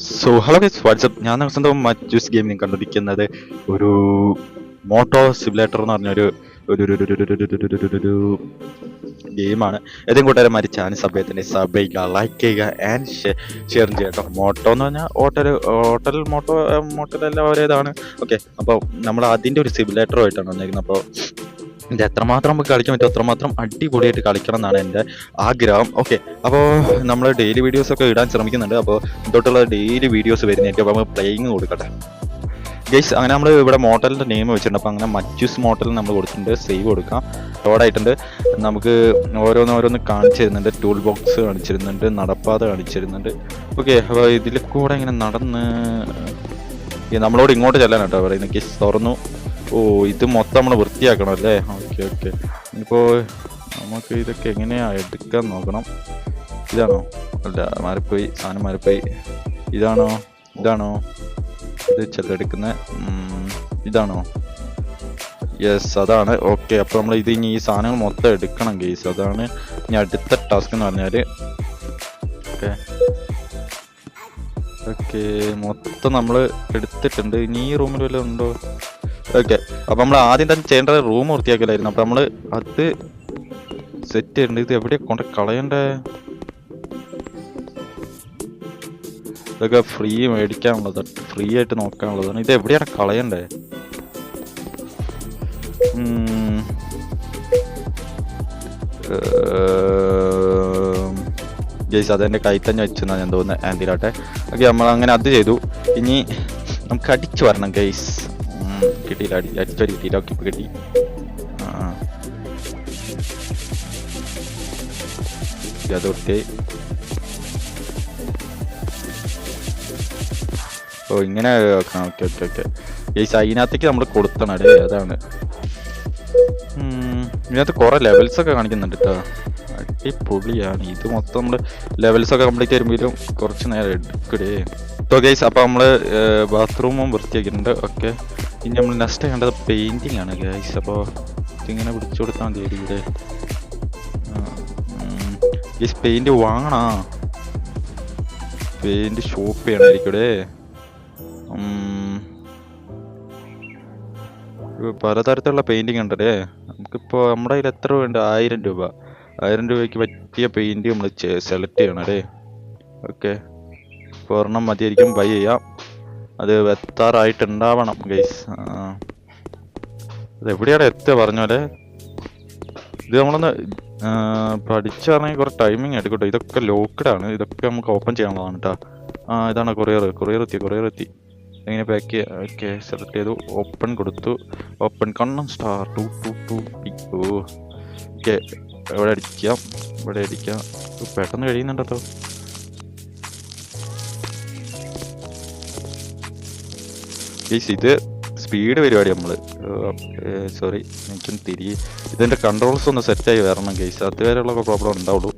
So hello guys WhatsApp, ഞാൻ സ്വന്തം മറ്റൂസ് gaming കണ്ടിരിക്കുന്നത് ഒരു മോട്ടോ സിമുലേറ്റർ എന്ന് പറഞ്ഞൊരു ഒരു ഗെയിമാണ്. ഏതെങ്കിലും കൂട്ടുകാരന്മാർ ചാനൽ സഭയത്തിൻ്റെ സബ് ചെയ്യുക, ലൈക്ക് ചെയ്യുക ആൻഡ് ഷെയർ ചെയ്യുക കേട്ടോ. മോട്ടോ എന്ന് പറഞ്ഞാൽ മോട്ടോലെല്ലാം ഒരേതാണ്. ഓക്കെ, അപ്പോൾ നമ്മൾ അതിൻ്റെ ഒരു സിമുലേറ്ററുമായിട്ടാണ് വന്നിരിക്കുന്നത്. അപ്പോൾ ഇത് എത്രമാത്രം നമുക്ക് കളിക്കാൻ പറ്റും അത്രമാത്രം അടിപൊളിയായിട്ട് കളിക്കണം എന്നാണ് എൻ്റെ ആഗ്രഹം. ഓക്കെ, അപ്പോൾ നമ്മൾ ഡെയിലി വീഡിയോസൊക്കെ ഇടാൻ ശ്രമിക്കുന്നുണ്ട്. അപ്പോൾ തൊട്ടുള്ള ഡെയിലി വീഡിയോസ് വരുന്നതായിരിക്കും. അപ്പോൾ നമ്മൾ പ്ലേയിങ് കൊടുക്കട്ടെ ഗൈസ്. അങ്ങനെ നമ്മൾ ഇവിടെ മോട്ടലിൻ്റെ നെയിം വെച്ചിട്ടുണ്ട്. അപ്പോൾ അങ്ങനെ മച്ചൂസ് മോട്ടൽ നമ്മൾ കൊടുത്തിട്ടുണ്ട്. സേവ് കൊടുക്കാം. ലോഡായിട്ടുണ്ട്. നമുക്ക് ഓരോന്ന് കാണിച്ചു തരുന്നുണ്ട്. ടൂൾ ബോക്സ് കാണിച്ചിരുന്നുണ്ട്, നടപ്പാത കാണിച്ചിരുന്നുണ്ട്. ഓക്കെ, അപ്പോൾ ഇതിൽ കൂടെ ഇങ്ങനെ നടന്ന് നമ്മളോട് ഇങ്ങോട്ട് ചെല്ലാൻ കേട്ടോ പറയുന്നത്. ഗൈസ് തുറന്നു. ഓ, ഇത് മൊത്തം നമ്മൾ വൃത്തിയാക്കണം അല്ലേ? ഓക്കെ ഓക്കെ, ഇപ്പോൾ നമുക്ക് ഇതൊക്കെ എങ്ങനെയാ എടുക്കാൻ നോക്കണം. ഇതാണോ? അല്ല, മാറിപ്പോയി, സാധനം മാറിപ്പോയി. ഇതാണോ? ഇത് ചെല്ലെടുക്കുന്ന ഇതാണോ? യെസ്, അതാണ്. ഓക്കെ, അപ്പോൾ നമ്മൾ ഇത് ഇനി ഈ സാധനങ്ങൾ മൊത്തം എടുക്കണം ഗെയ്സ്. അതാണ് ഇനി അടുത്ത ടാസ്ക് എന്ന് പറഞ്ഞാൽ. ഓക്കെ, മൊത്തം നമ്മൾ എടുത്തിട്ടുണ്ട്. ഇനി ഈ റൂമിൽ വല്ലതും ഉണ്ടോ? ഓക്കെ, അപ്പം നമ്മൾ ആദ്യം തന്നെ ചെയ്യേണ്ടത് റൂം വൃത്തിയാക്കലായിരുന്നു. അപ്പം നമ്മൾ അത് സെറ്റ് ചെയ്യേണ്ടത്. ഇത് എവിടെ കൊണ്ട് കളയണ്ടേ? ഇതൊക്കെ ഫ്രീ മേടിക്കാനുള്ളതാണ്, ഫ്രീ ആയിട്ട് നോക്കാനുള്ളതാണ്. ഇത് എവിടെയാണ് കളയണ്ടേ? ജയ്സ് അതെൻ്റെ കൈ തന്നെ വെച്ചെന്നാണ് ഞാൻ തോന്നുന്നത്. ആൻറ്റിയിലാട്ടെ. ഓക്കെ, നമ്മൾ അങ്ങനെ അത് ചെയ്തു. ഇനി നമുക്ക് അടിച്ചു വരണം ഗൈസ്. കിട്ടിയില്ല, അടിച്ചൊരു കിട്ടിയില്ല. ഓക്കെ, ഇപ്പം കിട്ടി. അതൊക്കെ ഓ, ഇങ്ങനെ വെക്കണം. ഓക്കെ ഓക്കെ ഓക്കെ ഗൈസ്, അതിനകത്തേക്ക് നമ്മൾ കൊടുത്തണം അല്ലേ? അതാണ്. ഇതിനകത്ത് കുറേ ലെവൽസൊക്കെ കാണിക്കുന്നുണ്ട് കേട്ടോ. അടിപൊളിയാണ്. ഇത് മൊത്തം നമ്മൾ ലെവൽസൊക്കെ കംപ്ലീറ്റ് ചെയ്യുമ്പോഴും കുറച്ച് നേരം എടുക്കടേ. ഓ ഗൈസ്, അപ്പോൾ നമ്മൾ ബാത്റൂമും വൃത്തിയാക്കിയിട്ടുണ്ട്. ഓക്കെ, ഇനി നമ്മൾ നെക്സ്റ്റ് ചെയ്യേണ്ടത് പെയിൻറ്റിങ് ആണ് ഗൈസ്. അപ്പോൾ ഇതിങ്ങനെ പിടിച്ചു കൊടുത്താൽ മതി. ഇവിടെ ഗൈസ് പെയിൻറ്റ് വാങ്ങണ, പെയിൻറ്റ് ഷോപ്പ് ചെയ്യണമായിരിക്കും ഇവിടെ. പലതരത്തിലുള്ള പെയിൻറ്റിങ് ഉണ്ടല്ലേ. നമുക്കിപ്പോൾ നമ്മുടെ കയ്യിൽ എത്ര വേണ്ട? 1000 രൂപ. 1000 രൂപയ്ക്ക് പറ്റിയ പെയിൻറ്റ് നമ്മൾ സെലക്ട് ചെയ്യണം അല്ലേ? ഓക്കെ, ഇപ്പോൾ ഒരെണ്ണം മതിയായിരിക്കും. ബൈ ചെയ്യാം. അത് എത്താറായിട്ടുണ്ടാവണം ഗൈസ്. അത് എവിടെയാണ് എത്തുക പറഞ്ഞ പോലെ. ഇത് നമ്മളൊന്ന് പഠിച്ചു പറഞ്ഞാൽ കുറേ ടൈമിങ് എടുക്കട്ടോ. ഇതൊക്കെ ലോക്ക്ഡാണ്. ഇതൊക്കെ നമുക്ക് ഓപ്പൺ ചെയ്യാനുള്ളതാണ് കേട്ടോ. ഇതാണ് കൊറിയർ എത്തി. എങ്ങനെ പാക്ക് ചെയ്യുക? ഓക്കെ, സെലക്ട് ചെയ്തു. ഓപ്പൺ കൊടുത്തു. ഓപ്പൺ കണ്ണം സ്റ്റാർ 222. ഓക്കെ, ഇവിടെ അടിക്കാം. പെട്ടെന്ന് കഴിയുന്നുണ്ടോ? ഗൈസ് ഇത് സ്പീഡ് പരിപാടി. നമ്മൾ സോറി, എനിക്കൊന്ന് ഇതിൻ്റെ കൺട്രോൾസ് ഒന്ന് സെറ്റായി വരണം ഗൈസ്. അതുവരെയുള്ള പ്രോബ്ലം ഉണ്ടാവുള്ളൂ.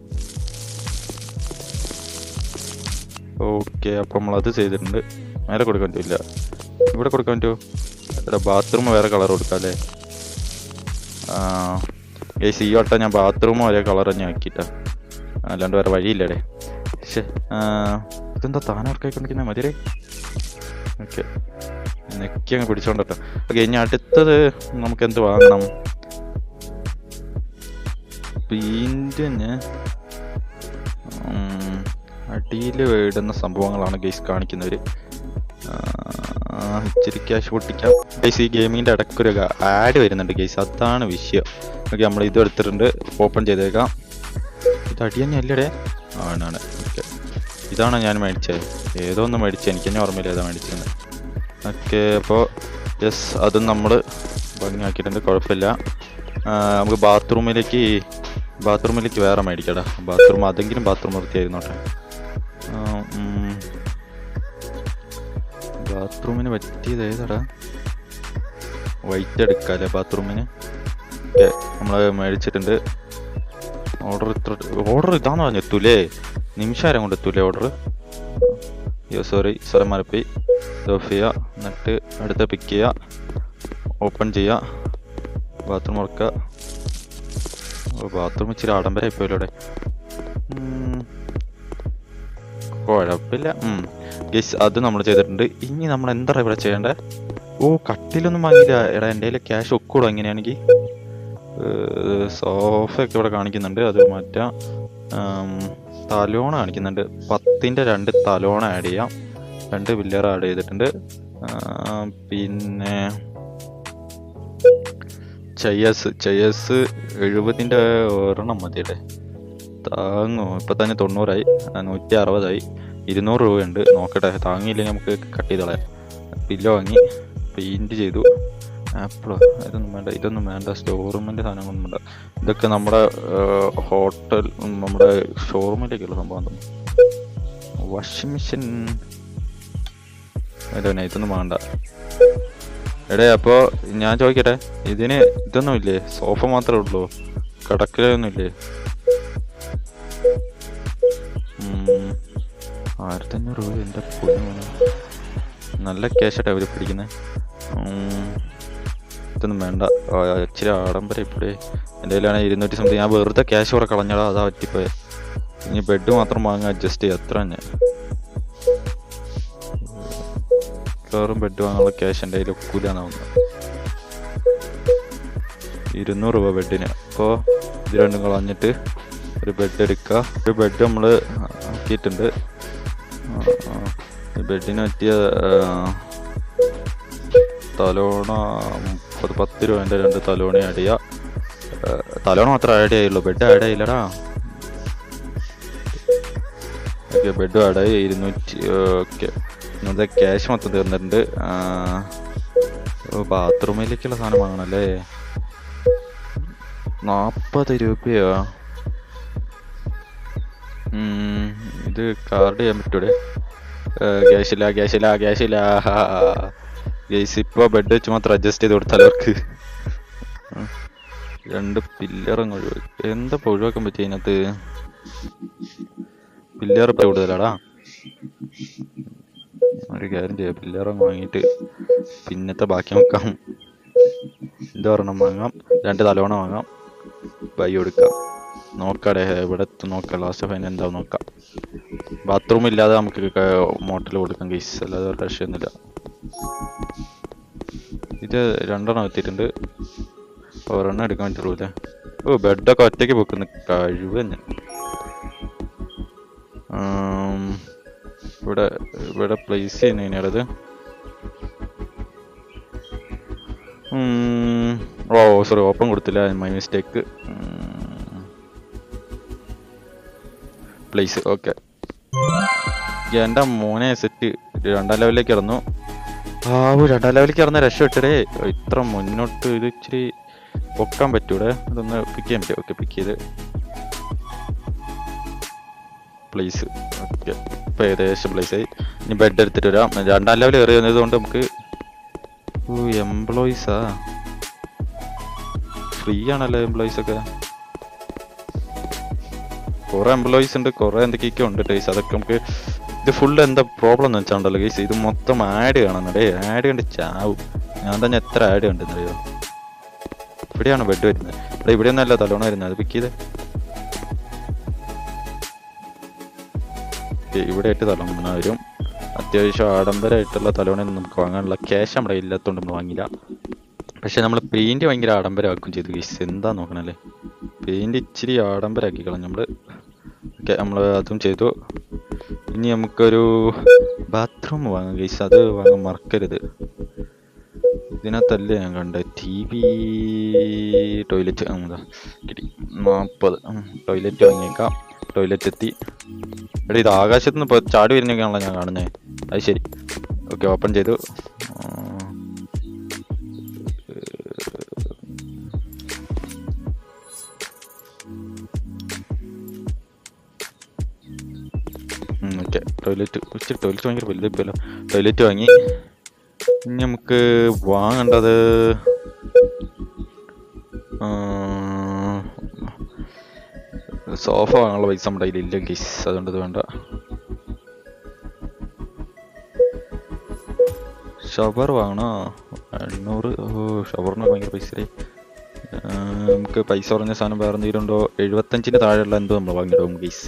ഓക്കെ, അപ്പം നമ്മളത് ചെയ്തിട്ടുണ്ട്. മേലെ കൊടുക്കാൻ പറ്റില്ല, ഇവിടെ കൊടുക്കാൻ പറ്റുമോ? ഇവിടെ ബാത്റൂം വേറെ കളർ കൊടുക്കാം അല്ലേ? ഗൈസ് ഈ വട്ടം ഞാൻ ബാത്റൂം ഒരേ കളർ തന്നെ ആക്കിയിട്ടാ, അല്ലാണ്ട് വേറെ വഴിയില്ലടേ. പക്ഷേ ഇതെന്താ താനം ഉറക്കായിക്കൊണ്ടിരിക്കുന്നത്? മതിയേ. ഓക്കെ, നെക്കി അങ്ങ് പിടിച്ചോണ്ടോ. ഓക്കെ, ഇനി അടുത്തത് നമുക്ക് എന്ത് വാങ്ങണം? പെയിന്റിന് അടിയിൽ ഇടുന്ന സംഭവങ്ങളാണ് ഗൈസ് കാണിക്കുന്നവർ. ഇച്ചിരി ക്യാഷ് പൊട്ടിക്കാം ഗൈസ്. ഈ ഗെയിമിൻ്റെ ഇടയ്ക്കൊരു ആഡ് വരുന്നുണ്ട് ഗൈസ്, അതാണ് വിഷയം. ഓക്കെ, നമ്മൾ ഇത് എടുത്തിട്ടുണ്ട്. ഓപ്പൺ ചെയ്തേക്കാം. ഇത് അടി തന്നെ അല്ലടേ? ആണ്. ഓക്കെ, ഇതാണോ ഞാൻ മേടിച്ചത്? ഏതോ ഒന്ന് മേടിച്ചത്, എനിക്ക് തന്നെ ഓർമ്മയില്ല ഏതാ മേടിച്ചത്. ഓക്കെ, അപ്പോൾ യെസ്, അതും നമ്മൾ ഭംഗിയാക്കിയിട്ടുണ്ട്. കുഴപ്പമില്ല. നമുക്ക് ബാത്റൂമിലേക്ക് വേറെ മേടിക്കടാ. അതെങ്കിലും ബാത്റൂം വൃത്തിയായിരുന്നോട്ടെ. ബാത്റൂമിന് പറ്റിയത് ഏതാടാ? വൈറ്റ് എടുക്കാല്ലേ ബാത്റൂമിന്? ഓക്കെ, നമ്മൾ മേടിച്ചിട്ടുണ്ട്. ഓർഡർ ഇതാന്ന് പറഞ്ഞു എത്തൂലേ? നിമിഷം കൊണ്ട് എത്തൂലേ ഓർഡർ? സോറി മാറിപ്പോയി. ഓഫ് ചെയ്യുക, എന്നിട്ട് അടുത്ത പിക്ക് ചെയ്യുക, ഓപ്പൺ ചെയ്യുക, ബാത്റൂം തുറക്കുക. ബാത്റൂം ഇച്ചിരി ആഡംബരമായി പോയല്ലോ ഇവിടെ. കുഴപ്പമില്ല. ഗൈസ് അത് നമ്മൾ ചെയ്തിട്ടുണ്ട്. ഇനി നമ്മൾ എന്താ ഇവിടെ ചെയ്യേണ്ടത്? ഓ കട്ടിലൊന്നും വാങ്ങിയില്ല. എടാ എൻ്റെ കയ്യിൽ ക്യാഷ് ഒക്കൂടോ എങ്ങനെയാണെങ്കിൽ? സോഫയൊക്കെ ഇവിടെ കാണിക്കുന്നുണ്ട്, അത് മാറ്റാം. തലോണ കാണിക്കുന്നുണ്ട്, 10ന്റെ 2 തലോണ ആഡ് ചെയ്യാം. 2 പില്ലർ ആഡ് ചെയ്തിട്ടുണ്ട്. പിന്നെ ചെയസ് 70ന്റെ ഒരെണ്ണം മതിയല്ലേ? താങ്ങോ? ഇപ്പം തന്നെ 90ആയി, 160ആയി, 200 രൂപയുണ്ട്. നോക്കട്ടെ, താങ്ങിയില്ലെങ്കിൽ നമുക്ക് കട്ട് ചെയ്ത് കളയാം. പില്ലോ വാങ്ങി, പെയിൻറ് ചെയ്തു. ആപ്പിളോ? ഇതൊന്നും വേണ്ട. സ്റ്റോർ റൂമിൻ്റെ സാധനങ്ങളൊന്നും വേണ്ട. ഇതൊക്കെ നമ്മുടെ ഹോട്ടൽ, നമ്മുടെ ഷോറൂമിലേക്കുള്ള സംഭവം തോന്നുന്നു. വാഷിംഗ് മെഷീൻ ഇതൊന്നും വേണ്ട. എടേ അപ്പോൾ ഞാൻ ചോദിക്കട്ടെ, ഇതിന് ഇതൊന്നും ഇല്ലേ? സോഫ മാത്രമേ ഉള്ളൂ, കിടക്കലൊന്നും ഇല്ലേ? 1500 രൂപ. എൻ്റെ പൊന്നു, നല്ല ക്യാഷായിട്ടാണ് അവർ പിടിക്കുന്നത്. ഇതൊന്നും വേണ്ട, ഇച്ചിരി ആഡംബരം ഇപ്പോഴേ. എൻ്റെ കയ്യിലാണെങ്കിൽ 200 സംതിങ്. ഞാൻ വെറുതെ ക്യാഷ് കുറെ കളഞ്ഞടാ, അതാ പറ്റിപ്പോയെ. ഇനി ബെഡ് മാത്രം വാങ്ങാൻ അഡ്ജസ്റ്റ് ചെയ്യുക, അത്ര തന്നെ. വേറും ബെഡ് വാങ്ങാനുള്ള ക്യാഷ് എൻ്റെ കയ്യിൽ ഒക്കൂലെന്നാണ് തോന്നുന്നത്. 200 രൂപ ബെഡിന്. അപ്പോൾ ഇത് രണ്ടും കളഞ്ഞിട്ട് ഒരു ബെഡ് എടുക്കുക. ഒരു ബെഡ് നമ്മൾ ആക്കിയിട്ടുണ്ട്. ബെഡിന് പറ്റിയ തലോണ 10 രൂപേൻ്റെ 2 തലോണ ആഡ് ചെയ്യുക. തലോണ മാത്രം ആഡ് ചെയ്യുള്ളൂ, ബെഡ് ആഡ് ചെയ്യില്ലടാ. ഓക്കെ, ബെഡും ആഡായി. 200. ഓക്കെ, ഇന്നത്തെ ക്യാഷ് മൊത്തം തീർന്നിട്ടുണ്ട്. ബാത്റൂമിലേക്കുള്ള സാധനം വാങ്ങണല്ലേ? 40 രൂപയോ? ഇത് കാർഡ് ചെയ്യാൻ പറ്റൂടെ? ക്യാഷില്ല. ഗൈസ് ഇപ്പോൾ ബെഡ് വെച്ച് മാത്രം അഡ്ജസ്റ്റ് ചെയ്ത് കൊടുത്താൽ അവർക്ക്. 2 പില്ലറും എന്താ ഒഴിവാക്കാൻ പറ്റി അതിനകത്ത്? പില്ലർ ഇപ്പം കൂടുതലാടാ. ഒരു കാര്യം ചെയ്യാം, പില്ലറും വാങ്ങിയിട്ട് പിന്നത്തെ ബാക്കി നോക്കാം. ഇതൊരെണ്ണം വാങ്ങാം, 2 തലോണ വാങ്ങാം, ബൈ കൊടുക്കാം. നോക്കാടെ, ഇവിടെ നോക്കാം. ലാസ്റ്റ് ഫൈൻ എന്താ നോക്കാം. ബാത്റൂം ഇല്ലാതെ നമുക്ക് മോട്ടൽ കൊടുക്കാം ഗൈസ്, അല്ലാതെ ഒരു രക്ഷയൊന്നുമില്ല. ഇത് 2 എണ്ണം എത്തിയിട്ടുണ്ട്, ഒരെണ്ണം എടുക്കാൻ പറ്റുള്ളൂല്ലേ? ഓ, ബെഡൊക്കെ ഒറ്റയ്ക്ക് വെക്കുന്ന കഴിവ് തന്നെ. ഇവിടെ പ്ലേസ് ചെയ്യുന്നതിനുള്ളത്. ഓ സോറി, ഓപ്പൺ കൊടുത്തില്ല, മൈ മിസ്റ്റേക്ക്. പ്ലേസ്. ഓക്കെ, എൻ്റെ മോനെ സെറ്റ് 2ാം ലെവലിലേക്ക് ഇറന്നു. 2ാം ലെവലിലേക്ക് ഇറന്ന രക്ഷപ്പെട്ടേ. ഇത്ര മുന്നോട്ട് ഇത് ഇച്ചിരി പൊക്കാൻ പറ്റൂടെ? അതൊന്ന് പിക്ക് ചെയ്യാൻ പറ്റും. ഓക്കെ, പിക്ക് ചെയ്ത് പ്ലേസ്. ഓക്കെ, ഇപ്പം ഏകദേശം പ്ലേസ് ആയി. ഇനി ബെഡ് എടുത്തിട്ട് വരാം. 2ാം ലെവൽ കയറി വന്നത് കൊണ്ട് നമുക്ക് എംപ്ലോയീസാ ഫ്രീ ആണല്ലോ. എംപ്ലോയീസൊക്കെ കുറെ എംപ്ലോയീസ് ഉണ്ട്, കുറെ എന്തൊക്കെയൊക്കെ ഉണ്ട് ഗൈസ്. അതൊക്കെ നമുക്ക് ഇത് ഫുള്ള് എന്താ പ്രോബ്ലം എന്ന് വെച്ചാണ്ടല്ലോ ഗൈസ്, ഇത് മൊത്തം ആഡ് കാണുന്നുണ്ടേ. ആഡ് കണ്ട് ചാവും. ഞാൻ തന്നെ എത്ര ആഡ് കണ്ടെന്നറിയോ? ഇവിടെയാണ് ബെഡ് വരുന്നത്. ഇവിടെ ഒന്നും അല്ല തലോണ വരുന്നത്. അത് പിക്ക് ചെയ്ത് ഇവിടെ ആയിട്ട് തലോണ വരും. അത്യാവശ്യം ആഡംബരമായിട്ടുള്ള തലോണയൊന്നും നമുക്ക് വാങ്ങാനുള്ള ക്യാഷ് നമ്മുടെ ഇല്ലാത്തതുകൊണ്ട് നമ്മൾ വാങ്ങില്ല. പക്ഷെ നമ്മൾ പെയിന്റ് ഭയങ്കര ആഡംബരമാക്കും ചെയ്തു ഗൈസ്. എന്താ നോക്കണല്ലേ, പെയിന്റ് ഇച്ചിരി ആഡംബരമാക്കി കളഞ്ഞു നമ്മൾ. ഓക്കെ, നമ്മൾ അതും ചെയ്തു. ഇനി നമുക്കൊരു ബാത്റൂം വാങ്ങാം ഗൈസ്, അത് വാങ്ങാൻ മറക്കരുത്. ഇതിനകത്തല്ലേ ഞാൻ കണ്ട TV ടോയ്ലറ്റ് കിട്ടി. 40 ടോയ്ലറ്റ് വാങ്ങിയേക്കാം. ടോയ്ലറ്റ് എത്തി. എടാ, ഇത് ആകാശത്ത് നിന്ന് ഇപ്പോൾ ചാടി വരുന്നൊക്കെയാണല്ലോ ഞാൻ കാണുന്നത്. അത് ശരി. ഓക്കെ, ഓപ്പൺ ചെയ്തു. ഓക്കെ, ടോയ്ലറ്റ് ഭയങ്കര വലുതായിപ്പോയല്ലോ. ടോയ്ലറ്റ് വാങ്ങി. ഇനി നമുക്ക് വാങ്ങേണ്ടത് സോഫ വാങ്ങാനുള്ള പൈസ നമ്മുടെ കയ്യിലില്ല ഗൈസ്, അതുകൊണ്ട് ഇത് വേണ്ട. ഷവർ വാങ്ങണോ? 800. ഷവറിന് ഭയങ്കര പൈസ. നമുക്ക് പൈസ കുറഞ്ഞ സാധനം വേറെ എന്തെങ്കിലും ഉണ്ടോ? 75-ന് താഴെയുള്ള എന്തോ നമ്മൾ വാങ്ങിയിടും ഗൈസ്.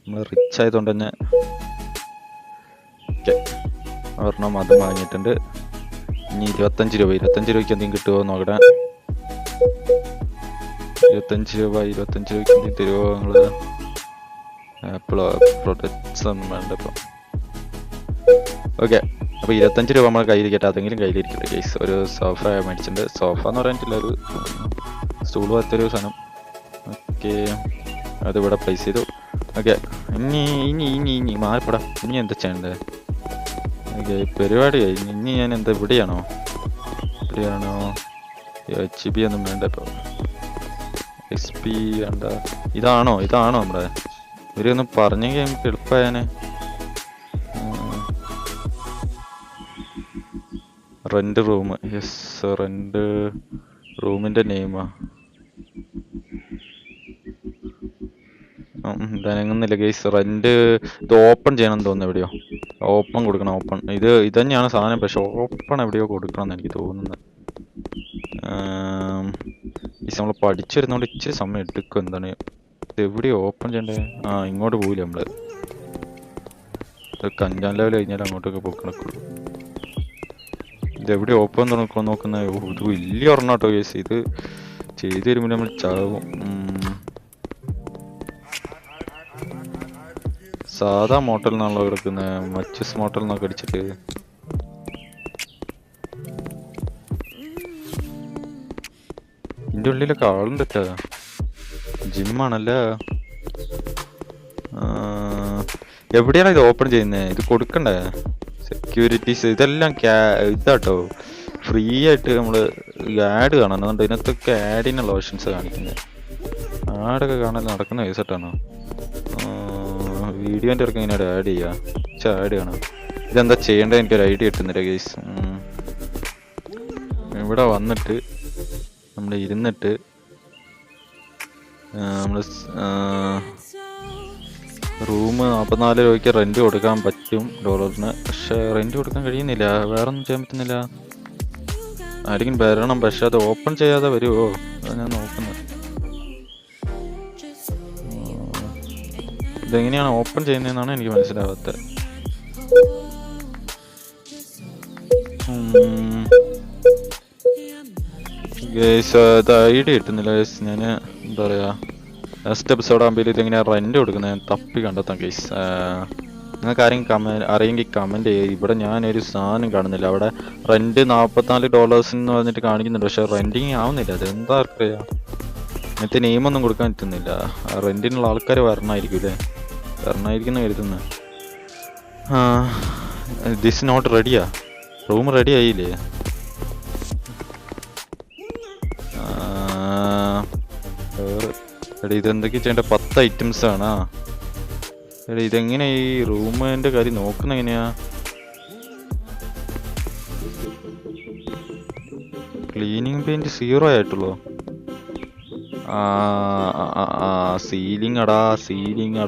നമ്മൾ റിച്ച് ആയതുകൊണ്ട് തന്നെ ഓക്കെ ഒരെണ്ണം അത് വാങ്ങിയിട്ടുണ്ട്. ഇനി 25 രൂപ രൂപയ്ക്ക് എന്തെങ്കിലും കിട്ടുമോ നോക്കട്ടെ. 25 രൂപയ്ക്ക് എന്തെങ്കിലും തരുമോ നിങ്ങൾ? ആപ്പിളോ പ്രൊഡക്ട്സ് ഒന്നും വേണ്ട ഇപ്പം. ഓക്കെ, അപ്പോൾ 25 രൂപ നമ്മൾ കയ്യിലിരിക്കട്ടെ, അതെങ്കിലും കയ്യിലിരിക്കട്ടെ ഗൈസ്. ഒരു സോഫ മേടിച്ചിട്ടുണ്ട്. സോഫ എന്ന് പറഞ്ഞിട്ടില്ല, ഒരു സ്റ്റൂൾ പോലത്തൊരു സാധനം. ഓക്കെ, അതിവിടെ പ്ലേസ് ചെയ്തു. ഓക്കെ, ഇനി മാറിപ്പെടാ. ഇനി എന്താ ചെയ്യണ്ടേ? ഓക്കെ, പരിപാടി കഴിഞ്ഞു. ഇനി ഞാൻ എന്താ ഇവിടെയാണോ HB ഒന്നും വേണ്ട ഇപ്പോൾ. XP വേണ്ട. ഇതാണോ നമ്മുടെ ഇവരൊന്ന് പറഞ്ഞെങ്കിൽ നമുക്ക് എളുപ്പമായേനെ. Rent room. യെസ്, റെന്റ് റൂമിൻ്റെ നെയിമാ ഇതനങ്ങുന്നില്ല ഗൈസ്. റെന്റ് ഇത് ഓപ്പൺ ചെയ്യണമെന്ന് തോന്നുന്നു. എവിടെയോ ഓപ്പൺ കൊടുക്കണം. ഓപ്പൺ ഇത് തന്നെയാണ് സാധനം, പക്ഷെ ഓപ്പൺ എവിടെയോ കൊടുക്കണം എന്ന് എനിക്ക് തോന്നുന്നത്. ഈ നമ്മൾ പഠിച്ചു വരുന്നതുകൊണ്ട് ഇച്ചിരി സമയം എടുക്കും. എന്താണ് ഇത് എവിടെയോ ഓപ്പൺ ചെയ്യണ്ടേ? ഇങ്ങോട്ട് പോവില്ല നമ്മള്. ഇത് 5ാം ലെവൽ കഴിഞ്ഞാൽ അങ്ങോട്ടൊക്കെ പോക്ക് നടക്കുള്ളൂ. ഇതെവിടെ ഓപ്പൺ നോക്കുന്നത്? ഇത് വലിയ ഒരെണ്ണം കേട്ടോ ഗൈസ്. ഇത് ചെയ്ത് വരുമ്പോൾ നമ്മൾ ചാവും. സാധാ മോട്ടൽ നിന്നാണല്ലോ കിടക്കുന്നത്. മച്ചസ് മോട്ടൽ നിന്നൊക്കെ അടിച്ചിട്ട്. ഇതിൻ്റെ ഉള്ളിലൊക്കെ ആളുണ്ട് കേട്ടോ. ജിമ്മാണല്ലേ. എവിടെയാണ് ഇത് ഓപ്പൺ ചെയ്യുന്നത്? ഇത് കൊടുക്കണ്ടേ? സെക്യൂരിറ്റീസ് ഇതെല്ലാം ഇതാട്ടോ, ഫ്രീ ആയിട്ട് നമ്മൾ ആഡ് കാണുന്നുണ്ട്. ഇതിനകത്തൊക്കെ ആഡിനുള്ള ഓപ്ഷൻസ് കാണിക്കുന്നത്. ആഡൊക്കെ കാണാൻ നടക്കുന്ന കേസായിട്ടാണോ? വീഡിയോൻ്റെ ഇടയ്ക്ക് ഇങ്ങനെ ആഡ് ചെയ്യാം. ആഡ് കാണാം. ഇതെന്താ ചെയ്യേണ്ടത് എനിക്കൊരു ഐഡിയ കിട്ടുന്നില്ല ഗൈസ്. ഇവിടെ വന്നിട്ട് നമ്മൾ ഇരുന്നിട്ട് നമ്മൾ റൂം 44 രൂപയ്ക്ക് റെന്റ് കൊടുക്കാൻ പറ്റും $. പക്ഷെ റെന്റ് കൊടുക്കാൻ കഴിയുന്നില്ല. വേറെ ഒന്നും ചെയ്യാൻ പറ്റുന്നില്ല. ആരെങ്കിലും വരണം, പക്ഷെ അത് ഓപ്പൺ ചെയ്യാതെ വരുമോ? അതാണ് ഞാൻ നോക്കുന്നത്. ഇതെങ്ങനെയാണ് ഓപ്പൺ ചെയ്യുന്നതെന്നാണ് എനിക്ക് മനസ്സിലാവാത്തത്. അത് ഐഡിയ കിട്ടുന്നില്ല ഗൈസ്. ഞാൻ എന്താ പറയുക, നെക്സ്റ്റ് എപ്പിസോഡ് ആകുമ്പോൾ ഇതെങ്ങനെയാണ് റെന്റ് കൊടുക്കുന്നത് തപ്പി കണ്ടെത്താം ഗൈസ്. നിങ്ങൾക്ക് ആരെങ്കിലും അറിയെങ്കിൽ കമൻറ്റ് ചെയ്യുക. ഇവിടെ ഞാനൊരു സാധനം കാണുന്നില്ല. അവിടെ റെന്റ് $44 എന്ന് പറഞ്ഞിട്ട് കാണിക്കുന്നുണ്ട്, പക്ഷെ റെന്റിങ് ആവുന്നില്ല. അത് എന്താ അറിയാം. ഇങ്ങനത്തെ നെയിമൊന്നും കൊടുക്കാൻ പറ്റുന്നില്ല. റെന്റിനുള്ള ആൾക്കാർ വരണമായിരിക്കും അല്ലേ? വരണമായിരിക്കും എന്ന് കരുതുന്നത്. ദിസ് നോട്ട് റെഡിയാ? റൂം റെഡി ആയില്ലേ? എടാ ഇതെന്തൊക്കെ ചെയ്യേണ്ട? 10 items ആണ്. എടാ ഇതെങ്ങനെ ഈ റൂമിൻ്റെ കാര്യം നോക്കുന്ന എങ്ങനെയാ? ക്ലീനിങ് പെയിന്റ് 0 ആയിട്ടുള്ളൂ. സീലിംഗ് അടാ. സീലിംഗ്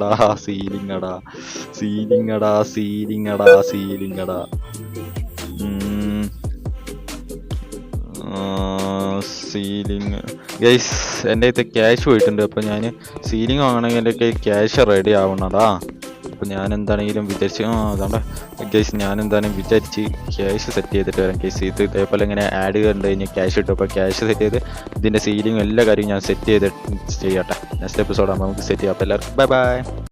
ഗൈസ്, എൻ്റെ അടുത്ത് ക്യാഷ് പോയിട്ടുണ്ട്. അപ്പോൾ ഞാൻ സീലിംഗ് വാങ്ങണമെങ്കിൽ എൻ്റെ കയ്യിൽ ക്യാഷ് റെഡി ആവണടാ. അപ്പോൾ ഞാൻ എന്താണെങ്കിലും വിചാരിച്ച് അതുകൊണ്ട് ഗൈസ് ഞാൻ എന്താണെങ്കിലും വിചാരിച്ച് ക്യാഷ് സെറ്റ് ചെയ്തിട്ട് വരാം ഗൈസ്. ഇത് ഇതേപോലെ ഇങ്ങനെ ആഡ് കണ്ട് കഴിഞ്ഞാൽ ക്യാഷ് കിട്ടും. അപ്പോൾ ക്യാഷ് സെറ്റ് ചെയ്ത് ഇതിൻ്റെ സീലിംഗ് എല്ലാ കാര്യവും ഞാൻ സെറ്റ് ചെയ്തിട്ട് ചെയ്യട്ടെ. നെക്സ്റ്റ് എപ്പിസോഡാകുമ്പോൾ നമുക്ക് സെറ്റ് ചെയ്യാം. അപ്പോൾ എല്ലാവർക്കും ബൈ.